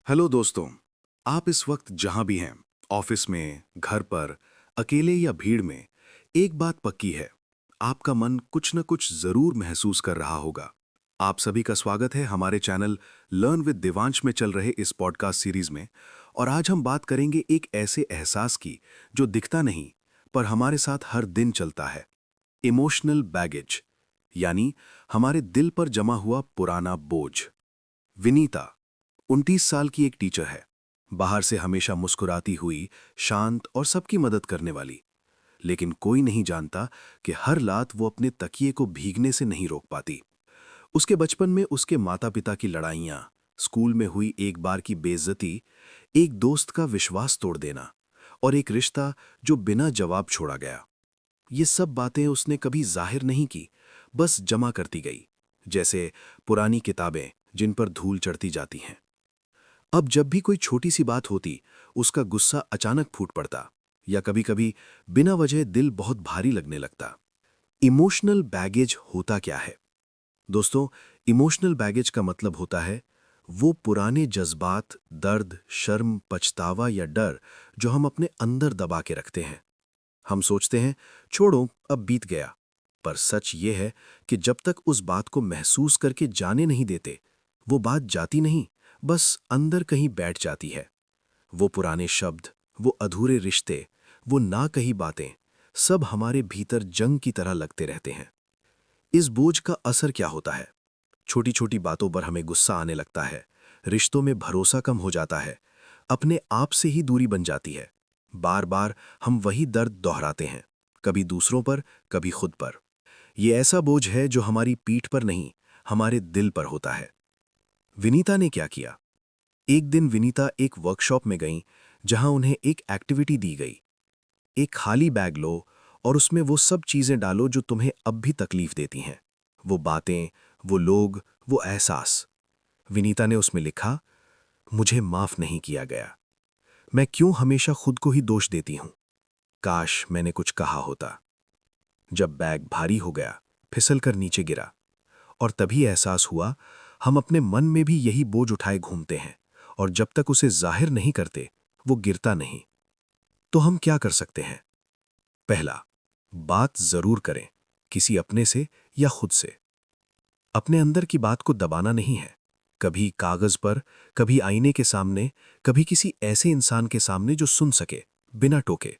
Hello दोस्तों। आप इस वक्त जहां भी हैं, ऑफिस में, घर पर, अकेले या भीड़ में, एक बात पक्की है, आपका मन कुछ न कुछ जरूर महसूस कर रहा होगा। आप सभी का स्वागत है हमारे चैनल लर्न विद दिवांश में चल रहे इस पॉडकास्ट सीरीज में। और आज हम बात करेंगे एक ऐसे एहसास की जो दिखता नहीं पर हमारे साथ हर दिन चलता है। इमोशनल बैगेज, यानी हमारे दिल पर जमा हुआ पुराना बोझ। विनीता 29 साल की एक टीचर है। बाहर से हमेशा मुस्कुराती हुई, शांत और सबकी मदद करने वाली। लेकिन कोई नहीं जानता कि हर रात वो अपने तकिए को भीगने से नहीं रोक पाती। उसके बचपन में उसके माता पिता की लड़ाइयाँ, स्कूल में हुई एक बार की बेइज्जती, एक दोस्त का विश्वास तोड़ देना और एक रिश्ता जो बिना जवाब छोड़ा गया। ये सब बातें उसने कभी जाहिर नहीं की, बस जमा करती गई, जैसे पुरानी किताबें जिन पर धूल चढ़ती जाती हैं। अब जब भी कोई छोटी सी बात होती, उसका गुस्सा अचानक फूट पड़ता, या कभी-कभी बिना वजह दिल बहुत भारी लगने लगता। इमोशनल बैगेज होता क्या है? दोस्तों, इमोशनल बैगेज का मतलब होता है वो पुराने जज्बात, दर्द, शर्म, पछतावा या डर जो हम अपने अंदर दबा के रखते हैं। हम सोचते हैं, छोड़ो, अब बीत गया। पर सच ये है कि जब तक उस बात को महसूस करके जाने नहीं देते, वो बात जाती नहीं, बस अंदर कहीं बैठ जाती है। वो पुराने शब्द, वो अधूरे रिश्ते, वो ना कही बातें, सब हमारे भीतर जंग की तरह लगते रहते हैं। इस बोझ का असर क्या होता है? छोटी छोटी बातों पर हमें गुस्सा आने लगता है, रिश्तों में भरोसा कम हो जाता है, अपने आप से ही दूरी बन जाती है। बार बार हम वही दर्द दोहराते हैं, कभी दूसरों पर, कभी खुद पर। ये ऐसा बोझ है जो हमारी पीठ पर नहीं, हमारे दिल पर होता है। विनीता ने क्या किया? एक दिन विनीता एक वर्कशॉप में गईं, जहां उन्हें एक एक्टिविटी दी गई। एक खाली बैग लो और उसमें वो सब चीजें डालो जो तुम्हें अब भी तकलीफ देती हैं। वो बातें, वो लोग, वो एहसास। विनीता ने उसमें लिखा, मुझे माफ नहीं किया गया। मैं क्यों हमेशा खुद को ही दोष देती हूं? काश मैंने कुछ कहा होता। जब बैग भारी हो गया, फिसल कर नीचे गिरा, और तभी एहसास हुआ, हम अपने मन में भी यही बोझ उठाए घूमते हैं, और जब तक उसे जाहिर नहीं करते, वो गिरता नहीं। तो हम क्या कर सकते हैं? पहला, बात जरूर करें, किसी अपने से या खुद से। अपने अंदर की बात को दबाना नहीं है। कभी कागज पर, कभी आईने के सामने, कभी किसी ऐसे इंसान के सामने जो सुन सके, बिना टोके।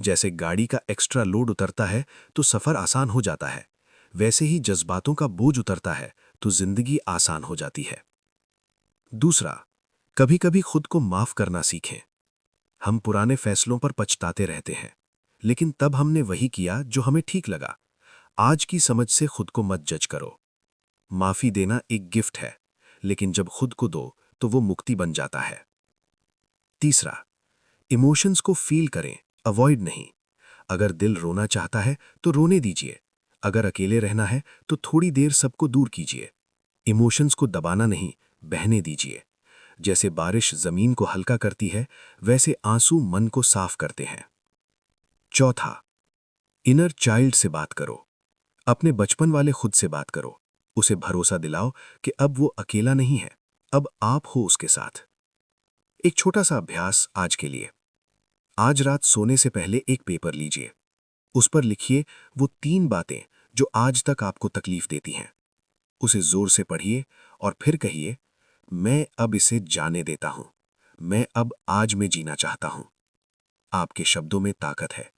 जैसे गाड़ी का एक्स्ट्रा लोड उतरता है तो सफर आसान हो जाता है, वैसे ही जज्बातों का बोझ उतरता है तो जिंदगी आसान हो जाती है। दूसरा, कभी कभी खुद को माफ करना सीखें। हम पुराने फैसलों पर पछताते रहते हैं, लेकिन तब हमने वही किया जो हमें ठीक लगा। आज की समझ से खुद को मत जज करो। माफी देना एक गिफ्ट है, लेकिन जब खुद को दो तो वो मुक्ति बन जाता है। तीसरा, इमोशंस को फील करें, अवॉइड नहीं। अगर दिल रोना चाहता है तो रोने दीजिए। अगर अकेले रहना है तो थोड़ी देर सबको दूर कीजिए। इमोशंस को दबाना नहीं, बहने दीजिए। जैसे बारिश जमीन को हल्का करती है, वैसे आंसू मन को साफ करते हैं। चौथा, इनर चाइल्ड से बात करो। अपने बचपन वाले खुद से बात करो। उसे भरोसा दिलाओ कि अब वो अकेला नहीं है, अब आप हो उसके साथ। एक छोटा सा अभ्यास आज के लिए। आज रात सोने से पहले एक पेपर लीजिए। उस पर लिखिए वो 3 बातें जो आज तक आपको तकलीफ देती हैं। उसे जोर से पढ़िए और फिर कहिए, मैं अब इसे जाने देता हूं। मैं अब आज में जीना चाहता हूं। आपके शब्दों में ताकत है,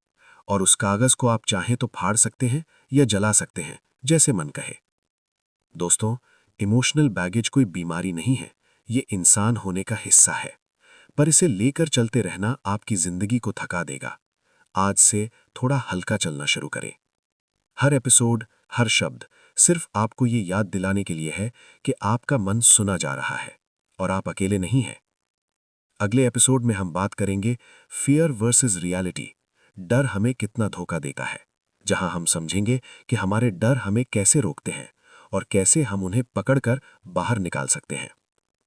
और उस कागज को आप चाहें तो फाड़ सकते हैं या जला सकते हैं, जैसे मन कहे। दोस्तों, इमोशनल बैगेज कोई बीमारी नहीं है, ये इंसान होने का हिस्सा है। पर इसे लेकर चलते रहना आपकी जिंदगी को थका देगा। आज से थोड़ा हल्का चलना शुरू करें। हर एपिसोड, हर शब्द सिर्फ आपको ये याद दिलाने के लिए है कि आपका मन सुना जा रहा है और आप अकेले नहीं हैं। अगले एपिसोड में हम बात करेंगे फियर वर्सेस रियलिटी। डर हमें कितना धोखा देता है, जहां हम समझेंगे कि हमारे डर हमें कैसे रोकते हैं और कैसे हम उन्हें पकड़कर बाहर निकाल सकते हैं।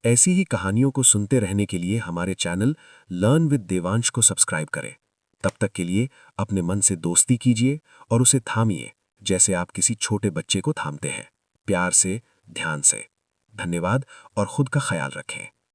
ऐसी ही कहानियों को सुनते रहने के लिए हमारे चैनल लर्न विद देवांश को सब्सक्राइब करें। तब तक के लिए अपने मन से दोस्ती कीजिए और उसे थामिए, जैसे आप किसी छोटे बच्चे को थामते हैं, प्यार से, ध्यान से। धन्यवाद और खुद का ख्याल रखें।